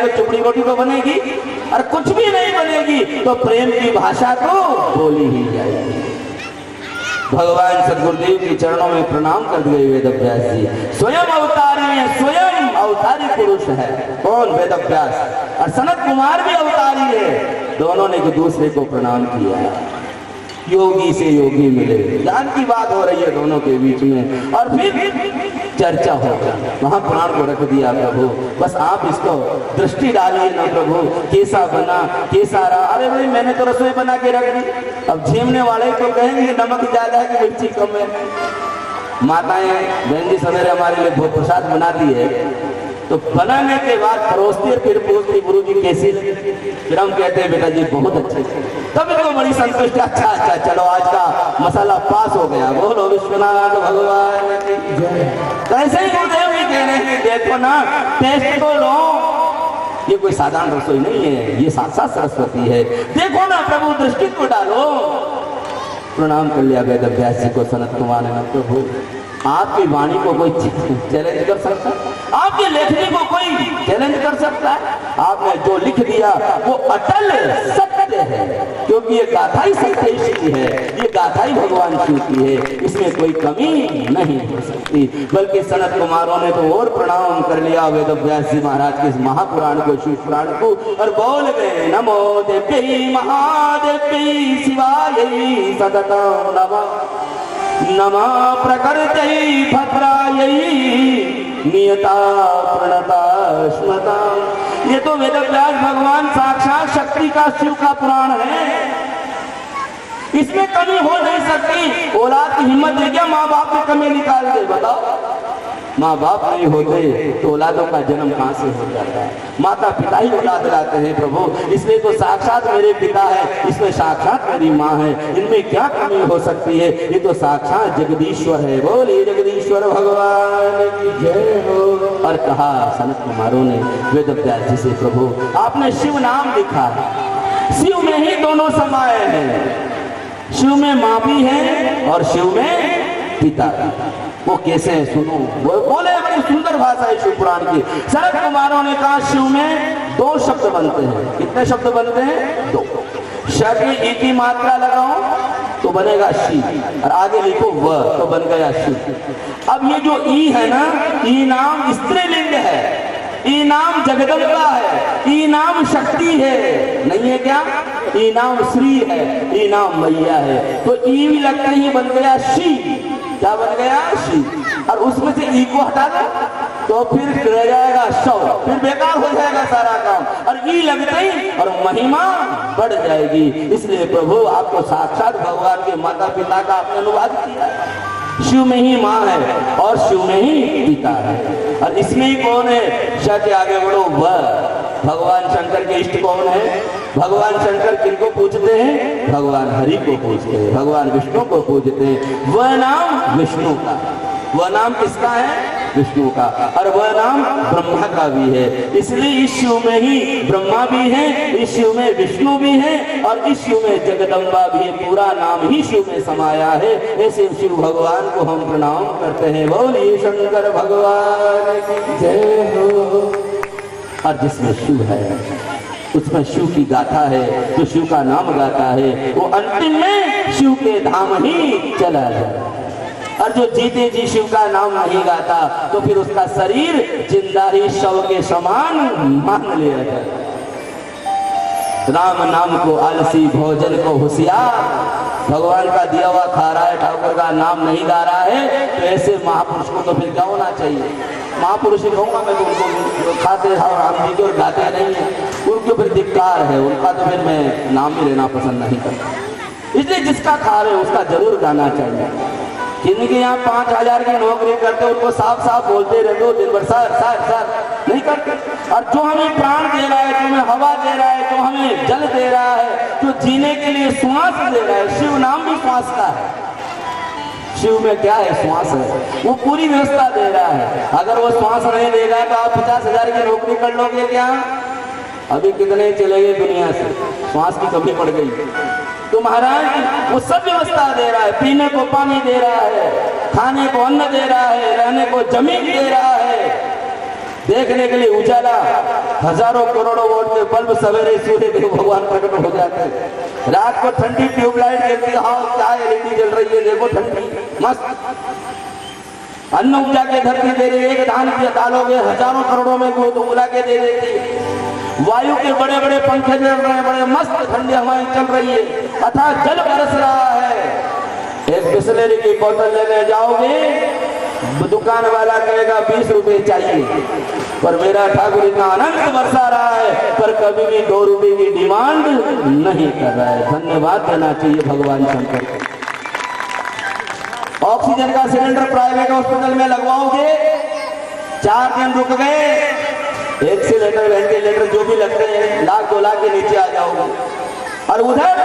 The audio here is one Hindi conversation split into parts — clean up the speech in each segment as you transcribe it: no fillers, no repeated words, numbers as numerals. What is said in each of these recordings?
को चुपड़ी रोटी तो बनेगी, और कुछ भी नहीं बनेगी तो प्रेम की भाषा तो बोली ही जाएगी। भगवान सदगुरुदेव के चरणों में प्रणाम कर दिए वेदव्यास जी। स्वयं अवतारी है, स्वयं अवतारी पुरुष है। कौन? वेदव्यास। और सनत कुमार भी अवतारी है। दोनों ने एक दूसरे को प्रणाम किया। योगी से योगी मिले, ज्ञान की बात हो रही है दोनों के बीच में, और फिर चर्चा हो गई। वहां पुराण को रख दिया प्रभु, बस आप इसको दृष्टि डालिए ना प्रभु, कैसा बना कैसा रहा। अरे भाई मैंने तो रसोई बना के रख दी, अब झेमने वाले तो कहेंगे नमक ज्यादा है कि मिर्ची कम है। माताएं बहन जी सवेरे हमारे लिए भोग प्रसाद बनाती है, तो बनाने के बाद परोसती है, फिर पूछती गुरु जी कैसी लगी, फिर हम कहते हैं बेटा जी बहुत अच्छे। तब इनको बड़ी संतुष्टि, अच्छा अच्छा चलो आज का मसाला पास हो गया। बोलो विश्वनाथ भगवान की जय। कैसे ही गुरुदेव भी कह रहे हैं देखो ना, टेस्ट तो लो, ये कोई साधारण रसोई नहीं है, ये साक्षात सरस्वती है। देखो ना प्रभु दृष्टि को डालो। प्रणाम कर लिया वेदव्यास जी को सनत कुमार ने। प्रभु आपकी वाणी को कोई चैलेंज कर सकता है? आपकी लेखनी को कोई चैलेंज कर सकता है? आपने जो लिख दिया वो अटल सत्य है, क्योंकि ये गाथा ही सत्य की है, ये गाथा ही भगवान शिव की है, इसमें कोई कमी नहीं हो सकती। बल्कि सनत कुमारों ने तो और प्रणाम कर लिया वेदव्यास जी महाराज के इस महापुराण को, शिव पुराण को, और बोल गए नमो देवी महादेवी शिवायै सततं नमः, नमः प्रकृतये भद्रायै नियता प्रणता स्मृता। ये तो वेदव्यास भगवान साक्षात शक्ति का शिव का पुराण है, इसमें कमी हो नहीं सकती। औलाद की हिम्मत है क्या माँ बाप में कमी निकाल दे? बताओ, माँ बाप नहीं होते तो औलादों का जन्म कहाँ से हो जाता है? माता पिता ही औलाद लाते हैं प्रभु। इसलिए तो साक्षात मेरे पिता है, इसमें साक्षात मेरी माँ है, इनमें क्या कमी हो सकती है? ये तो साक्षात जगदीश्वर है। बोलिए जगदीश्वर भगवान की जय हो। और कहा सनत कुमारों ने वेदव्यास जी से, प्रभु आपने शिव नाम लिखा है, शिव में ही दोनों समाये हैं, शिव में माँ भी है और शिव में पिता भी। वो कैसे है सुनो। वो बोले बड़ी सुंदर भाषा है शिव पुराण की। सनत कुमारों ने कहा शिव में दो शब्द बनते हैं। कितने शब्द बनते हैं? दो। श की ई की मात्रा लगाओ तो बनेगा शिव, और आगे लिखो व तो बन गया शिव। अब ये जो ई है ना, ई नाम स्त्रीलिंग है, ई नाम जगदम्बा है, ई नाम शक्ति है, नहीं है क्या? ई नाम श्री है, ई नाम मैया है। तो ई भी लगते ही बन गया शिव। क्या बन गया? शिव। और उसमें से ई को हटा दो तो फिर रह जाएगा शव, फिर बेकार हो जाएगा सारा काम। और ई लगते ही और महिमा बढ़ जाएगी। इसलिए प्रभु आपको साक्षात भगवान के माता पिता का आपने अनुवाद किया। शिव में ही माँ है और शिव में ही पिता है। और इसमें ही कौन है? श के आगे बढ़ो व। भगवान शंकर के इष्ट कौन है? भगवान शंकर किनको पूजते हैं? भगवान हरि को पूजते हैं, भगवान विष्णु को पूजते हैं। वह नाम विष्णु का, वह नाम किसका है? विष्णु का। और वह नाम ब्रह्मा का भी है। इसलिए इस शिव में ही ब्रह्मा भी है, इस शिव में विष्णु भी है, और इस शिव में जगदम्बा भी है। पूरा नाम ही शिव में समाया है। ऐसे शिव भगवान को हम प्रणाम करते हैं। बोलिए शंकर भगवान की जय हो। और जिसमें शिव है उसमें शिव की गाथा है, जो शिव का नाम गाता है वो अंतिम में शिव के धाम ही चला जाए। और जो जीते जी शिव का नाम नहीं गाता तो फिर उसका शरीर जिंदा ही शव के समान मान लिया जाए। राम नाम को आलसी, भोजन को होशियार। भगवान का दिया हुआ खा रहा है, ठाकुर का नाम नहीं गा रहा है, तो ऐसे महापुरुष को तो फिर क्या होना चाहिए? महापुरुष ही कहूँगा मैं तो उनको, खाते हैं राम जी के और गाते नहीं है, उनको फिर धिक्कार है, उनका तो फिर मैं नाम ही लेना पसंद नहीं करता। इसलिए जिसका खा रहे उसका जरूर गाना चाहिए। जिनके यहाँ 5,000 की नौकरी करते उनको साफ साफ बोलते रहते हो दिन भर सर सर सर नहीं करते। और जो हमें प्राण दे रहा है, जो हमें हवा दे रहा है, जो हमें जल दे रहा है, जो जीने के लिए श्वास दे रहा है, शिव नाम भी श्वास का है। शिव में क्या है? श्वास है। वो पूरी व्यवस्था दे रहा है। अगर वो श्वास नहीं देगा तो आप 50,000 की नौकरी कर लोगे क्या? अभी कितने चले गए दुनिया से, श्वास की कमी पड़ गई। तो महाराज वो सब व्यवस्था दे रहा है, पीने को पानी दे रहा है, खाने को अन्न दे रहा है, रहने को जमीन दे रहा है, देखने के लिए उजाला, हजारों करोड़ों वोट के बल्ब सवेरे सूर्य देव भगवान प्रकट हो जाते हैं। रात को ठंडी ट्यूबलाइट जलती है, हाँ क्या एलईडी जल रही है, देखो ठंडी मस्त। अन्न उपजा के धरती दे रही है, एक धान की डालोगे हजारों करोड़ों में को तो उला के दे देती है। वायु के बड़े बड़े पंखे चल रहे हैं, बड़े मस्त ठंडी हवाएं चल रही है, अथाह जल बरस रहा है। एक बिस्लेरी की बोतल लेने जाओगे, दुकान वाला कहेगा 20 रुपए चाहिए, पर मेरा ठाकुर इतना आनंद बरसा रहा है, पर कभी भी 2 रुपए की डिमांड नहीं कर रहा है। धन्यवाद देना चाहिए भगवान शंकर को। ऑक्सीजन का सिलेंडर प्राइवेट हॉस्पिटल में लगवाओगे, 4 दिन रुक गए, एक्सीलेटर वेंटिलेटर जो भी लगते हैं 1,00,000 2 लाख के नीचे आ जाओगे। और उधर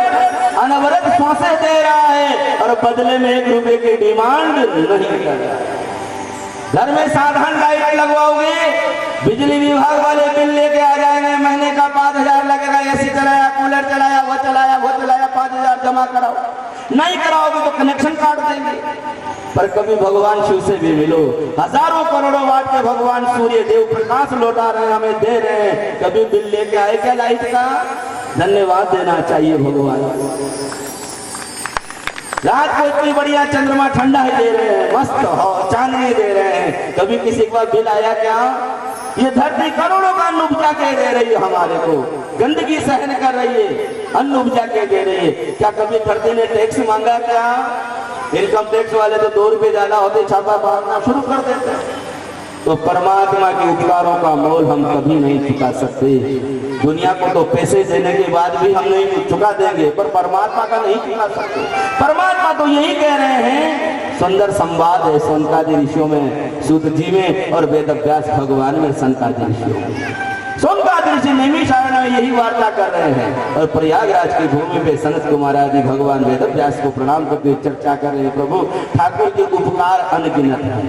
अनवरत सांसें दे रहा है और बदले में 1 रुपए की डिमांड नहीं कर रहा है। घर में साधारण लाइट लगवाओगे, बिजली विभाग वाले बिल लेके आ जाएंगे, महीने का 5,000 लगेगा, एसी चलाया, कूलर चलाया, वो चलाया, वो चलाया, 5,000 जमा कराओ। नहीं कराओगे तो कनेक्शन काट देंगे। पर कभी भगवान शिव से भी मिलो, हजारों करोड़ों वाट के भगवान सूर्य देव प्रकाश लौटा रहे हैं, हमें दे रहे हैं, कभी बिल लेके आए क्या लाइट का? धन्यवाद देना चाहिए भगवान। रात को इतनी बढ़िया चंद्रमा ठंडा ही दे रहे हैं, मस्त हो चांदनी दे रहे हैं, कभी किसी का बिल आया क्या? ये धरती करोड़ों का अन्न उपजा के दे रही है हमारे को, गंदगी सहन कर रही है, अन्न उपजा के दे रही है। क्या कभी धरती ने टैक्स मांगा क्या? इनकम टैक्स वाले तो 2 रुपए ज्यादा होते छापा मारना शुरू कर देते हैं। तो परमात्मा के उपकारों का मोल हम कभी नहीं चुका सकते। दुनिया को तो पैसे देने के बाद भी हम नहीं चुका देंगे, पर परमात्मा का नहीं चुका सकते। परमात्मा तो यही कह रहे हैं, सुंदर संवाद है सनकादि ऋषियों में, सूत जी में और वेद व्यास भगवान में सनकादि ऋषियों में। सोनकादि ऋषि नैमिषारण्य में यही वार्ता कर रहे हैं और प्रयागराज की भूमि पे सनत कुमार आदि भगवान वेद व्यास को प्रणाम करते हुए चर्चा कर रहे हैं। प्रभु ठाकुर के उपकार अनगिनत है,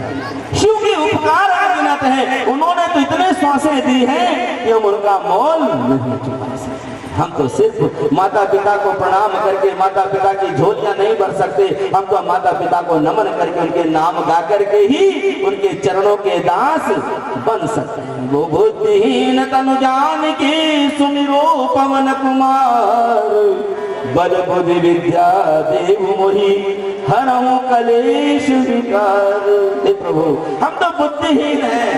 शिव के उपकार अनगिनत है, उन्होंने तो इतने सांसें दी हैं कि हम उनका मोल नहीं चुका सकते। हम तो सिर्फ माता पिता को प्रणाम करके माता पिता की झोलियां नहीं भर सकते, हम तो माता पिता को नमन करके उनके नाम गा करके ही उनके चरणों के दास बन सकते हैं। वो बुद्धिहीन तनु जान के सुमिरो पवन कुमार, बल बुद्धि विद्या देव मोहि हरहु कलेश विकार। हे प्रभु हम तो बुद्धिहीन हैं,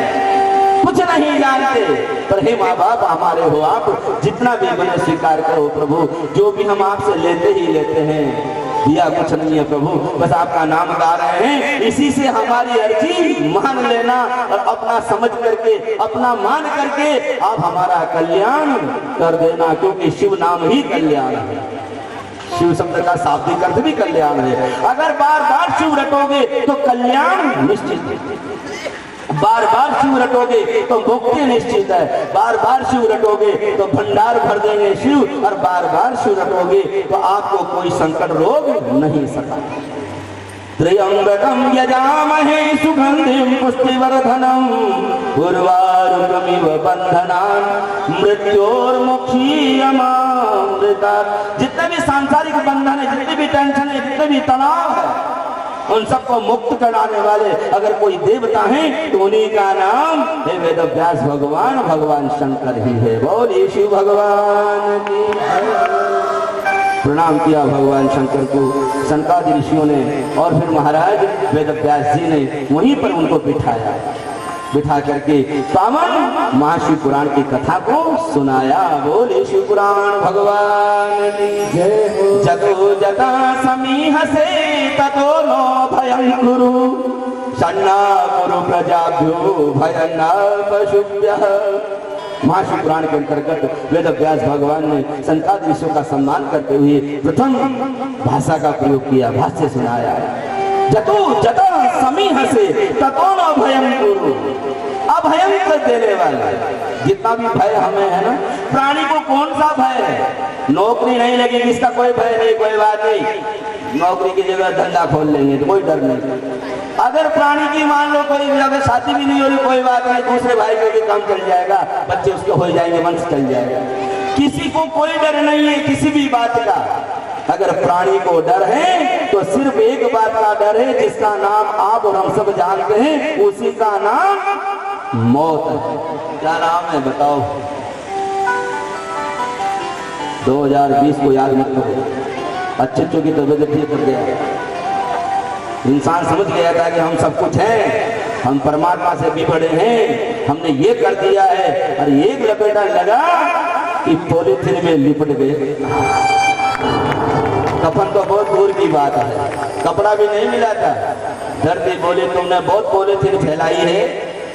कुछ नहीं जानते, पर हे माँ बाप हमारे हो आप, जितना भी बने स्वीकार करो प्रभु। जो भी हम आपसे लेते ही लेते हैं, दिया कुछ नहीं है प्रभु, बस आपका नाम गा रहे हैं, इसी से हमारी अर्जी मान लेना और अपना समझ करके अपना मान करके आप हमारा कल्याण कर देना, क्योंकि शिव नाम ही कल्याण है। शिव शब्द का शाब्दिक अर्थ भी कल्याण है। अगर बार बार शिव रटोगे तो कल्याण निश्चित है, बार बार शिव रटोगे तो मुक्ति निश्चित है, बार बार शिव रटोगे तो भंडार भर देंगे शिव, और बार बार शिव रटोगे तो आपको कोई संकट रोग नहीं सका। त्र्यंबकं यजामहे सुगंधिं पुष्टिवर्धनम् उर्वारुकमिव बंधनान् मृत्योर्मुक्षीयमामृतात्। जितने भी सांसारिक बंधन है, जितनी भी टेंशन है, जितने भी तनाव है, उन सबको मुक्त कराने वाले अगर कोई देवता है तो उन्हीं का नाम हे वेद व्यास भगवान भगवान शंकर ही है। बोलिए शिव भगवान की। प्रणाम किया भगवान शंकर को सनकादि ऋषियों ने, और फिर महाराज वेद व्यास जी ने वहीं पर उनको बिठाया, बिठा करके पावन महाशिव पुराण की कथा को सुनाया। बोले शिव पुराण भगवान की जय। जतो जता समीह से ततो नो भयं कुरु, सन्ना कुरु प्रजाभ्यो भयं न पशुभ्यः। महाशिव पुराण के अंतर्गत वेद व्यास भगवान ने सनकादि ऋषियों का सम्मान करते हुए प्रथम भाषा का प्रयोग किया, भाष्य सुनाया। जतो जता समीह से ततो न भयं कुरु, अभयं कर देने वाला। जितना भी भय हमें है ना, प्राणी को कौन सा भय है? नौकरी नहीं लगेगी इसका कोई भय नहीं, कोई बात नहीं, नौकरी की जगह धंधा खोल लेंगे तो कोई डर नहीं। अगर प्राणी की मान लो कोई अगर शादी भी नहीं हो रही, कोई बात नहीं, दूसरे भाई का भी काम चल जाएगा, बच्चे उसके हो जाएंगे, वंश चल जाएगा। किसी को कोई डर नहीं है किसी भी बात का। अगर प्राणी को डर है तो सिर्फ एक बात का डर है, जिसका नाम आप और हम सब जानते हैं, उसी का नाम मौत है। क्या नाम है बताओ? 2020 को याद मत करो। अच्छे की तबीयत ठीक कर गया, इंसान समझ गया था कि हम सब कुछ हैं, हम परमात्मा से भी बड़े हैं, हमने ये कर दिया है। और एक लपेटा लगा कि पॉलीथिन में लिपट गए। कफन तो बहुत दूर की बात है, कपड़ा भी नहीं मिला था। धरती बोले तुमने बहुत पॉलीथिन फैलाई है,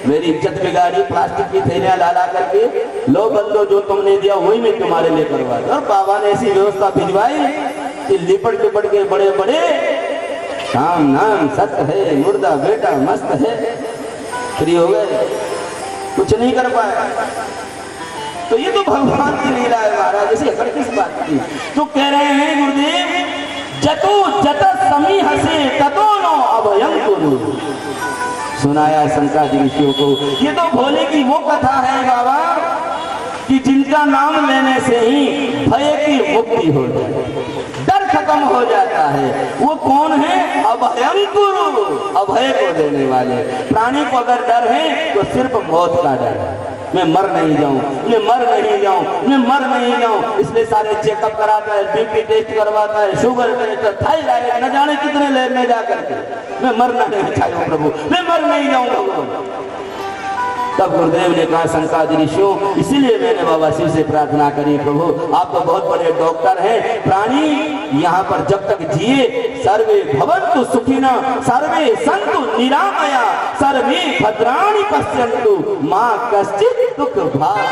मेरी इज्जत बिगाड़ी, प्लास्टिक की थैलियां ला ला करके, लो बंदो जो तुमने दिया वही मैं तुम्हारे लिए करवा। और बाबा ने ऐसी व्यवस्था भिजवाई कि लिपट लिपट के बड़े बड़े काम नाम सत्य है, मुर्दा बेटा मस्त है, फ्री हो गए, कुछ नहीं कर पाए। तो ये तो भगवान की लीला है महाराज, इसे असर किस बात की। तो कह रहे हैं गुरुदेव, जतो जत समी हसे ततो नो अभयं कुरु। सुनाया शंकराचार्य ऋषियों को। ये तो भोले की वो कथा है बाबा कि जिनका नाम लेने से ही भय की मुक्ति हो जाए, डर खत्म हो जाता है। वो कौन है? अभयं कुरु, अभय को देने वाले। प्राणी को अगर डर है तो सिर्फ मौत का डर है, मैं मर नहीं जाऊं, मैं मर नहीं जाऊं, मैं मर नहीं जाऊं। इसलिए सारे चेकअप कराता है, बीपी टेस्ट करवाता है, शुगर टेस्ट, थायराइड, न जाने कितने लैब में जाकर के, मैं मरना नहीं चाहूँ प्रभु, मैं मर नहीं जाऊं प्रभु। तब गुरुदेव ने कहा शंकराचार्य ऋषियों, इसीलिए मैंने बाबा शिव से प्रार्थना करी, प्रभु आप तो बहुत बड़े डॉक्टर हैं, प्राणी यहाँ पर जब तक जिए सर्वे भवन्तु सुखिना सर्वे सन्तु निरामया सर्वे भद्राणि पश्यन्तु मां कश्चित् दुख भाग।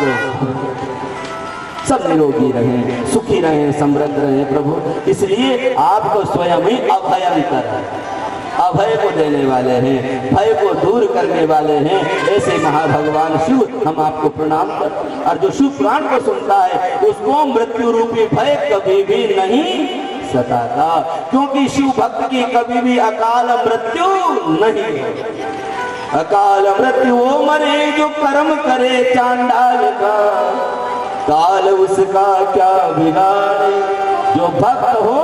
सब निरोगी रहें, सुखी रहें, समृद्ध रहें प्रभु। इसलिए आप तो स्वयं ही अभयंकर हैं, अभय को देने वाले हैं, भय को दूर करने वाले हैं। ऐसे महाभगवान शिव हम आपको प्रणाम करते हैं। और जो शिव पुराण को सुनता है उसको मृत्यु रूपी भय कभी भी नहीं सताता, क्योंकि शिव भक्त की कभी भी अकाल मृत्यु नहीं है। अकाल मृत्यु वो मरे जो कर्म करे चांडाल का, काल उसका क्या बिगाड़े। जो भक्त हो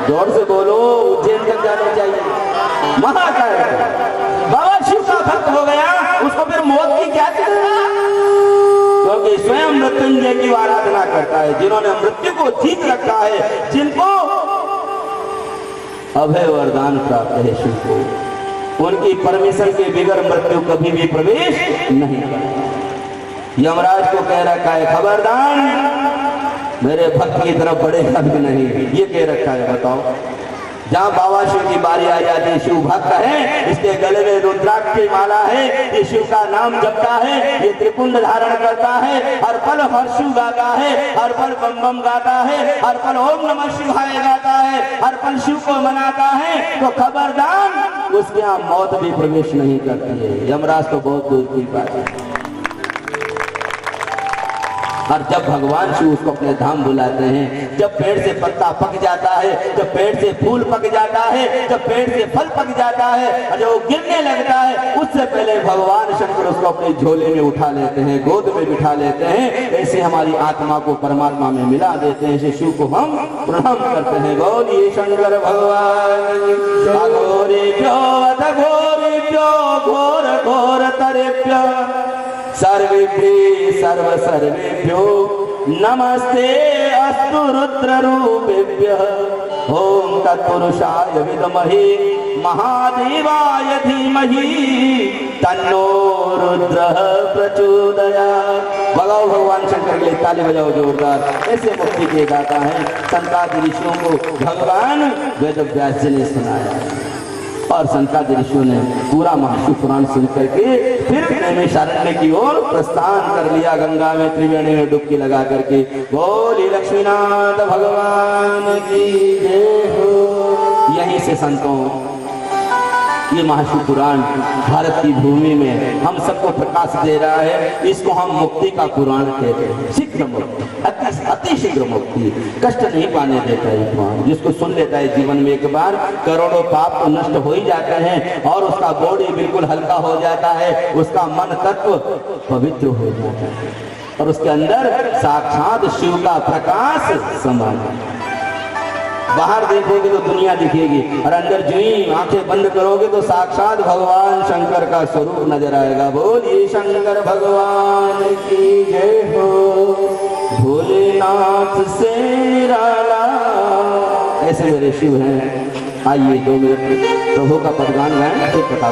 जोर से बोलो, उज्जैन तक जाना चाहिए। महाकाल बाबा शिव का भक्त हो गया, उसको फिर मौत की क्या चिंता, क्योंकि स्वयं मृत्युंजय की आराधना करता है। जिन्होंने मृत्यु को जीत रखा है, जिनको अभय वरदान प्राप्त है शिव को, उनकी परमिशन के बगैर मृत्यु कभी भी प्रवेश नहीं करता। यमराज को कह रखा है खबरदार मेरे भक्त की तरफ बढ़ेगा भी नहीं, ये कह रखा है। बताओ, जहाँ बाबा शिव की बारी आ जाती है, शिव भक्त है, इसके गले में रुद्राक्ष की माला है, ये शिव का नाम जपता है, ये त्रिपुंड धारण करता है, हर पल हर शिव गाता है, हर पल बम बम गाता है, हर पल ओम नमः शिवाय गाता है, हर पल शिव को मनाता है, तो खबरदार उसके यहाँ मौत भी प्रवेश नहीं करती है। यमराज तो बहुत दूर की बात है। और जब भगवान शिव उसको अपने धाम बुलाते हैं, जब पेड़ से पत्ता पक जाता है, जब पेड़ से फूल पक जाता है, जब पेड़ से फल पक जाता है, और जब वो गिरने लगता है, उससे पहले भगवान शंकर उसको अपनी झोले में उठा लेते हैं, गोद में बिठा लेते हैं। ऐसे हमारी आत्मा को परमात्मा में मिला देते हैं। ऐसे शिव को हम प्रणाम करते हैं। बोलिए शंकर भगवान घोर घोर तरेभ्य सर्वेभ्यो सर्व सर्वेभ्यो नमस्ते अस्तु रुद्र रूपेभ्यः। ओम तत्पुरुषाय विद्महे महादेवाय धीमहि तन्नो रुद्रः प्रचोदयात्। बजाओ भगवान शंकर के लिए ताली बजाओ जोरदार। ऐसे मुक्ति के दाता हैं शंकराचार्य ऋषियों को भगवान वेद व्यास जी ने सुनाया, और शंकराचार्य ऋषियों ने पूरा महाशिव पुराण सुन करके फिर नैमिषारण्य की ओर प्रस्थान कर लिया, गंगा में त्रिवेणी में डुबकी लगा करके। बोली लक्ष्मीनाथ भगवान की जय हो। यहीं से संतों ये महाशिव पुराण भारत की भूमि में हम सबको प्रकाश दे रहा है। इसको हम मुक्ति का पुराण कहते हैं। शीघ्र मुक्ति, अति शीघ्र मुक्ति, कष्ट नहीं पाने देता है पुराण। जिसको सुन लेता है जीवन में एक बार, करोड़ों पाप तो नष्ट हो ही जाते हैं, और उसका बॉडी बिल्कुल हल्का हो जाता है, उसका मन तत्व पवित्र हो जाता है, और उसके अंदर साक्षात शिव का प्रकाश समा जाता है। बाहर देखोगे तो दुनिया दिखेगी, और अंदर जो ही आंखें बंद करोगे तो साक्षात भगवान शंकर का स्वरूप नजर आएगा। बोलिए शंकर भगवान की जय हो। भोलेनाथ ऐसे मेरे शिव हैं, आइए 2 मिनट प्रभु का पदगान गाएं, फिर पता